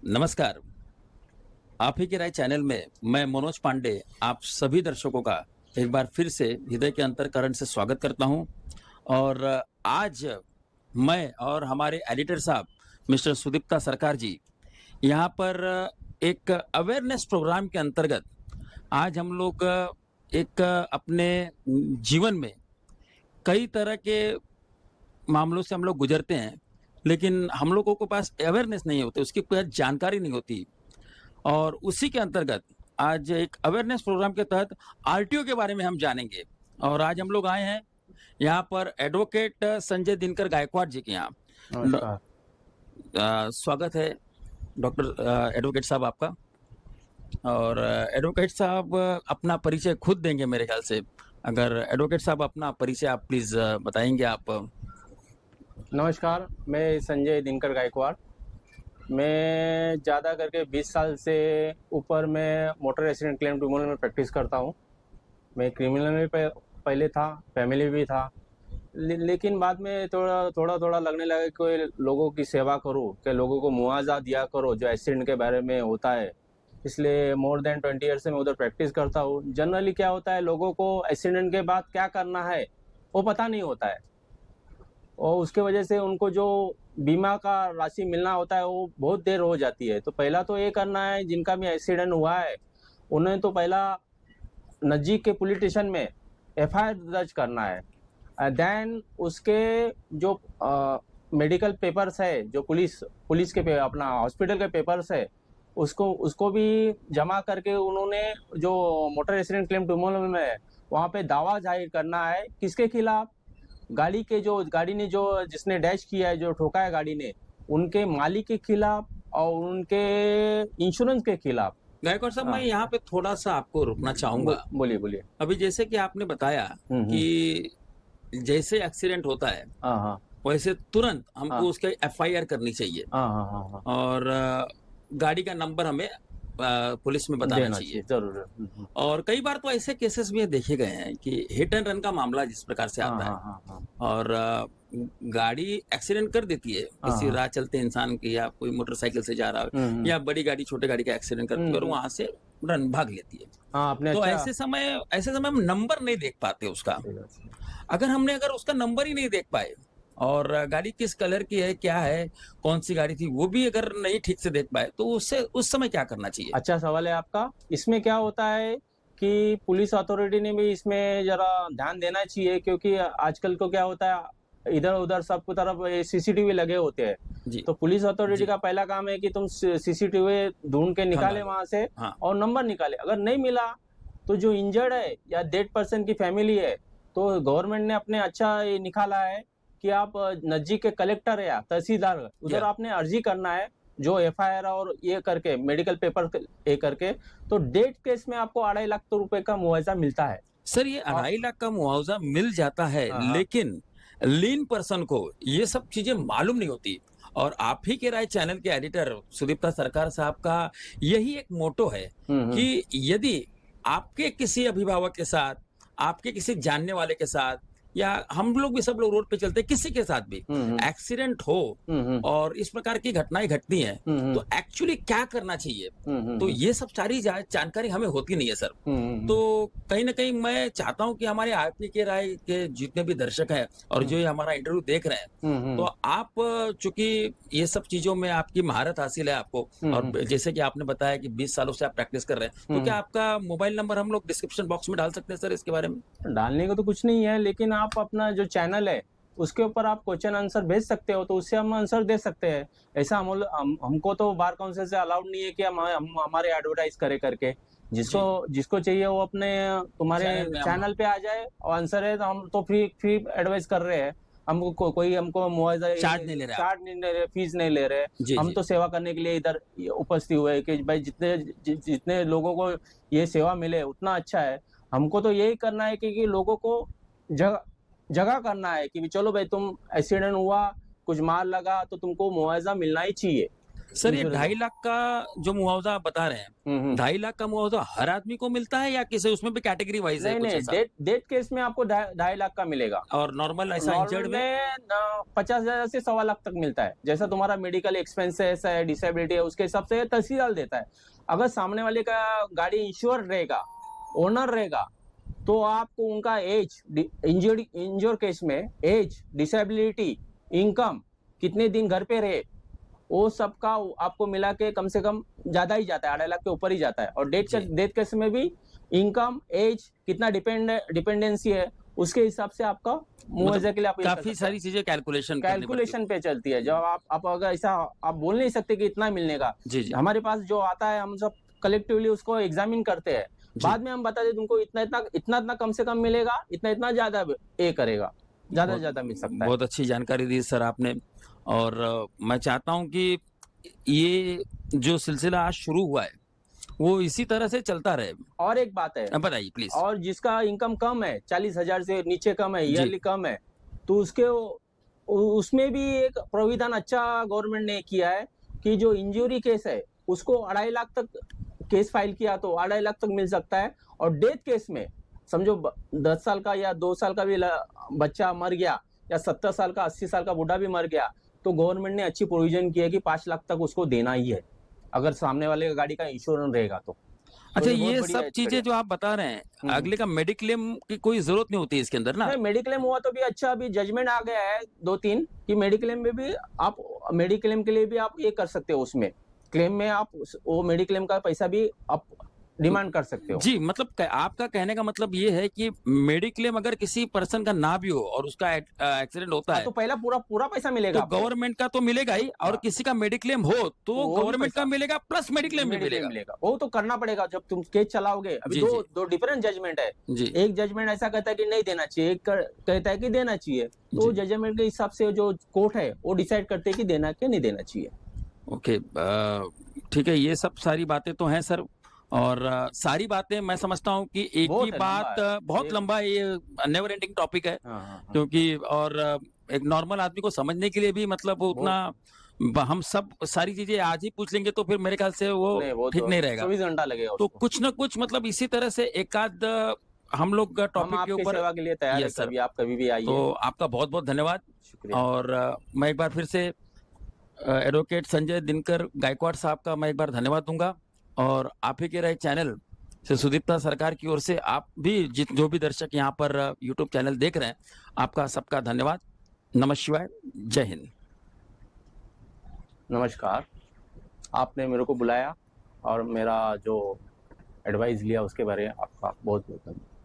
नमस्कार। आप ही के राय चैनल में मैं मनोज पांडे आप सभी दर्शकों का एक बार फिर से हृदय के अंतःकरण से स्वागत करता हूं। और आज मैं और हमारे एडिटर साहब मिस्टर सुदीप्ता सरकार जी यहाँ पर एक अवेयरनेस प्रोग्राम के अंतर्गत आज हम लोग एक अपने जीवन में कई तरह के मामलों से हम लोग गुजरते हैं, लेकिन हम लोगों के पास अवेयरनेस नहीं होती, उसकी कोई जानकारी नहीं होती। और उसी के अंतर्गत आज एक अवेयरनेस प्रोग्राम के तहत आरटीओ के बारे में हम जानेंगे। और आज हम लोग आए हैं यहाँ पर एडवोकेट संजय दिनकर गायकवाड़ जी के यहाँ। नमस्कार। स्वागत है डॉक्टर एडवोकेट साहब आपका। और एडवोकेट साहब अपना परिचय खुद देंगे मेरे ख्याल से। अगर एडवोकेट साहब अपना परिचय आप प्लीज बताएंगे आप। नमस्कार, मैं संजय दिनकर गायकवाड़। मैं ज़्यादा करके 20 साल से ऊपर मैं मोटर एक्सीडेंट क्लेम ट्रिब्यूनल में प्रैक्टिस करता हूँ। मैं क्रिमिनल में पहले था, फैमिली भी था, लेकिन बाद में थोड़ा लगने लगा कि कोई लोगों की सेवा करूँ, कि लोगों को मुआवजा दिया करो जो एक्सीडेंट के बारे में होता है। इसलिए मोर देन 20 ईयर से मैं उधर प्रैक्टिस करता हूँ। जनरली क्या होता है, लोगों को एक्सीडेंट के बाद क्या करना है वो पता नहीं होता है, और उसके वजह से उनको जो बीमा का राशि मिलना होता है वो बहुत देर हो जाती है। तो पहला तो ये करना है, जिनका भी एक्सीडेंट हुआ है उन्हें तो पहला नज़दीक के पुलिस स्टेशन में एफआईआर दर्ज करना है। देन उसके जो मेडिकल पेपर्स है, जो पुलिस के अपना हॉस्पिटल के पेपर्स है, उसको भी जमा करके उन्होंने जो मोटर एक्सीडेंट क्लेम ट्रिब्यूनल में वहाँ पे दावा जाहिर करना है किसके खिलाफ, गाड़ी ने जो जिसने डैश किया है, जो ठोका है गाड़ी ने, उनके मालिक के खिलाफ और उनके इंश्योरेंस के खिलाफ। गायकवाड़ साहब, मैं यहाँ पे थोड़ा सा आपको रुकना चाहूंगा। बोलिए। अभी जैसे कि आपने बताया कि जैसे एक्सीडेंट होता है हाँ। वैसे तुरंत हमको हाँ। उसके एफआईआर करनी चाहिए। हाँ। और गाड़ी का नंबर हमें पुलिस में बताना चाहिए जरूर। और कई बार तो ऐसे केसेस भी देखे गए हैं कि हिट एंड रन का मामला जिस प्रकार से आता है। हाँ। और गाड़ी एक्सीडेंट कर देती है किसी राह चलते इंसान की, या कोई मोटरसाइकिल से जा रहा है, या बड़ी गाड़ी छोटे गाड़ी का एक्सीडेंट करती है और वहां से रन भाग लेती है। आपने तो अच्छा ऐसे समय हम नंबर नहीं देख पाते उसका। अगर उसका नंबर ही नहीं देख पाए और गाड़ी किस कलर की है, क्या है, कौन सी गाड़ी थी, वो भी अगर नहीं ठीक से देख पाए तो उससे उस समय क्या करना चाहिए? अच्छा सवाल है आपका। इसमें क्या होता है कि पुलिस अथॉरिटी ने भी इसमें जरा ध्यान देना चाहिए, क्योंकि आजकल को क्या होता है, इधर उधर सबको तरफ सीसीटीवी लगे होते हैं। तो पुलिस अथॉरिटी का पहला काम है कि तुम सीसीटीवी ढूंढ के निकाले वहां से, और नंबर निकाले। अगर नहीं मिला तो जो इंजर्ड है या डेड पर्सन की फैमिली है, तो गवर्नमेंट ने अपने अच्छा ये निकाला है कि आप नजदीक के कलेक्टर या तहसीलदार उधर आपने अर्जी करना है, जो एफआईआर और ये करके मेडिकल पेपर ये करके, तो डेथ केस में आपको 2.5 लाख रुपए का मुआवजा मिलता है। सर, ये 2.5 लाख का मुआवजा मिल जाता है, लेकिन लीन पर्सन को ये सब चीजें मालूम नहीं होती। और आप ही के राय चैनल के एडिटर सुदीप्ता सरकार साहब का यही एक मोटो है कि यदि आपके किसी अभिभावक के साथ, आपके किसी जानने वाले के साथ, या हम लोग भी सब लोग रोड पे चलते हैं, किसी के साथ भी एक्सीडेंट हो और इस प्रकार की घटनाएं घटती हैं, तो एक्चुअली क्या करना चाहिए, तो ये सब सारी जानकारी हमें होती नहीं है सर। तो कहीं ना कहीं मैं चाहता हूं कि हमारे आरपी के राय के जितने भी दर्शक हैं और जो ये हमारा इंटरव्यू देख रहे हैं, तो आप चूंकि ये सब चीजों में आपकी महारत हासिल है आपको, और जैसे कि आपने बताया कि 20 सालों से आप प्रैक्टिस कर रहे हैं, तो क्या आपका मोबाइल नंबर हम लोग डिस्क्रिप्शन बॉक्स में डाल सकते हैं सर इसके बारे में? डालने को तो कुछ नहीं है, लेकिन आप अपना जो चैनल है उसके ऊपर आप क्वेश्चन आंसर भेज सकते हो, तो उससे हम आंसर दे सकते हैं। ऐसा हमको तो बार काउंसिल से अलाउड नहीं है कि हम हमारे एडवर्टाइज करे करके। जिसको चाहिए वो अपने तुम्हारे चैनल पे आ जाए, और आंसर है तो हम तो फ्री एडवाइस कर रहे हैं। हमको कोई हमको मुआवजा चार्ज नहीं ले रहे, फीस नहीं ले रहे। हम तो सेवा करने के लिए इधर उपस्थित हुए कि भाई जितने लोगों को ये सेवा मिले उतना अच्छा है। हमको तो यही करना है कि लोगों को जगह करना है कि चलो भाई, तुम एक्सीडेंट हुआ, कुछ मार लगा, तो तुमको मुआवजा मिलना ही चाहिए। सर ये इंश्योरेंस। 2.5 लाख का जो मुआवजा आप बता रहे हैं, 2.5 लाख का मुआवजा हर आदमी को मिलता है या किसी उसमें भी कैटेगरी वाइज है नहीं कुछ नहीं, ऐसा? डेथ केस में आपको 2.5 लाख का मिलेगा। और नॉर्मल ऐसा नॉर्मल इंजर्ड में? में 50,000 से 1.25 लाख तक मिलता है। जैसा तुम्हारा मेडिकल एक्सपेंसेस है, डिसेबिलिटी है, उसके हिसाब से तहसीलदार देता है। अगर सामने वाले का गाड़ी इंश्योर रहेगा, ओनर रहेगा, तो आपको उनका एज, इंजोर केस में एज, डिसेबिलिटी, इनकम, कितने दिन घर पे रहे, वो सब का आपको मिला के कम से कम ज्यादा ही जाता है, 2.5 लाख के ऊपर ही जाता है। और जी। डेथ केस में भी इनकम, एज, कितना डिपेंडेंसी है, उसके हिसाब से आपका मुआवजा के लिए आप ये कर काफी सकते हैं। सारी चीजें कैलकुलेशन करनी पड़ती कैलकुलेशन पे चलती है। जब आप अगर ऐसा आप बोल नहीं सकते कि इतना मिलने का। है। जी जी हमारे पास जो आता है हम सब कलेक्टिवली उसको एग्जामिन करते हैं। जी। बाद में हम बता दें तुमको इतना इतना इतना इतना कम से कम मिलेगा, इतना इतना ज्यादा ये करेगा, ज्यादा से ज्यादा मिल सकता है। बहुत अच्छी जानकारी दी सर आपने। और मैं चाहता हूं कि ये जो सिलसिला आज शुरू हुआ है वो इसी तरह से चलता रहे। और एक बात है, बताइए प्लीज। और जिसका इनकम कम है, 40,000 से नीचे कम है, जी। ईयरली कम है, तो उसके उसमें भी एक प्रोविधान अच्छा गवर्नमेंट ने किया है कि जो इंजरी केस है उसको 2.5 लाख तक केस फाइल किया तो 2.5 लाख तक मिल सकता है। और डेथ केस में समझो 10 साल का या 2 साल का भी बच्चा मर गया, या 70 साल का 80 साल का बूढ़ा भी मर गया, तो गवर्नमेंट ने अच्छी प्रोविजन की है कि 5 लाख तक उसको देना ही है, अगर सामने वाले गाड़ी का इंश्योरेंस रहेगा तो। अच्छा, बहुत ये बढ़िया सब चीजें जो आप बता रहे हैं, अगले का मेडिक्लेम की कोई जरूरत नहीं होती इसके अंदर ना? नहीं, मेडिक्लेम हुआ तो भी अच्छा, अभी जजमेंट आ गया है 2-3 कि मेडिक्लेम में भी आप, मेडिक्लेम के लिए भी आप ये कर सकते हो, उसमें क्लेम में आप वो मेडिक्लेम का पैसा भी आप डिमांड कर सकते हो। जी, मतलब आपका कहने का मतलब ये है कि मेडिक्लेम अगर किसी पर्सन का ना भी हो और उसका एक्सीडेंट होता हाँ, है तो पहला पूरा पूरा पैसा मिलेगा तो आपको। गवर्नमेंट का तो मिलेगा ही, और हाँ। किसी का मेडिक्लेम हो तो वो भी गवर्नमेंट का पैसा मिलेगा प्लस मेडिक्लेम भी मेडिक्लेम मिलेगा। मिलेगा। वो तो करना पड़ेगा जब तुम केस चलाओगे। अभी जी दो जी दो डिफरेंट जजमेंट है। जी एक जजमेंट ऐसा कहता है कि नहीं देना चाहिए, एक कहता है कि देना चाहिए। तो जी। जजमेंट के हिसाब से जो कोर्ट है वो डिसाइड करते हैं कि देना कि नहीं देना चाहिए। ओके, ठीक है, ये सब सारी बातें तो हैं सर। और सारी बातें मैं समझता हूँ कि एक बहुत ही है, लंबा बात, है बहुत ये। लंबा ये नेवर एंडिंग टॉपिक है। हाँ हाँ हाँ। क्योंकि और एक नॉर्मल आदमी को समझने के लिए भी मतलब वो उतना हम सब सारी चीजें आज ही पूछ लेंगे तो फिर मेरे ख्याल से वो नहीं, वो ठीक तो नहीं रहेगा। 24 घंटा लगेगा तो उसको। कुछ ना कुछ मतलब इसी तरह से एक आध हम लोग हम टॉपिक के आपकी ऊपर। सेवा के लिए तैयार है, यस सर। कभी आप कभी भी आइए। तो आपका बहुत बहुत धन्यवाद। शुक्रिया। और मैं एक बार फिर से एडवोकेट संजय दिनकर गायकवाड़ साहब का मैं एक बार धन्यवाद दूंगा। और आप ही के रहे चैनल से सुदीप्ता सरकार की ओर से आप भी जो भी दर्शक यहाँ पर यूट्यूब चैनल देख रहे हैं, आपका सबका धन्यवाद। नमः शिवाय, जय हिंद। नमस्कार, आपने मेरे को बुलाया और मेरा जो एडवाइस लिया उसके बारे में आपका बहुत बहुत धन्यवाद।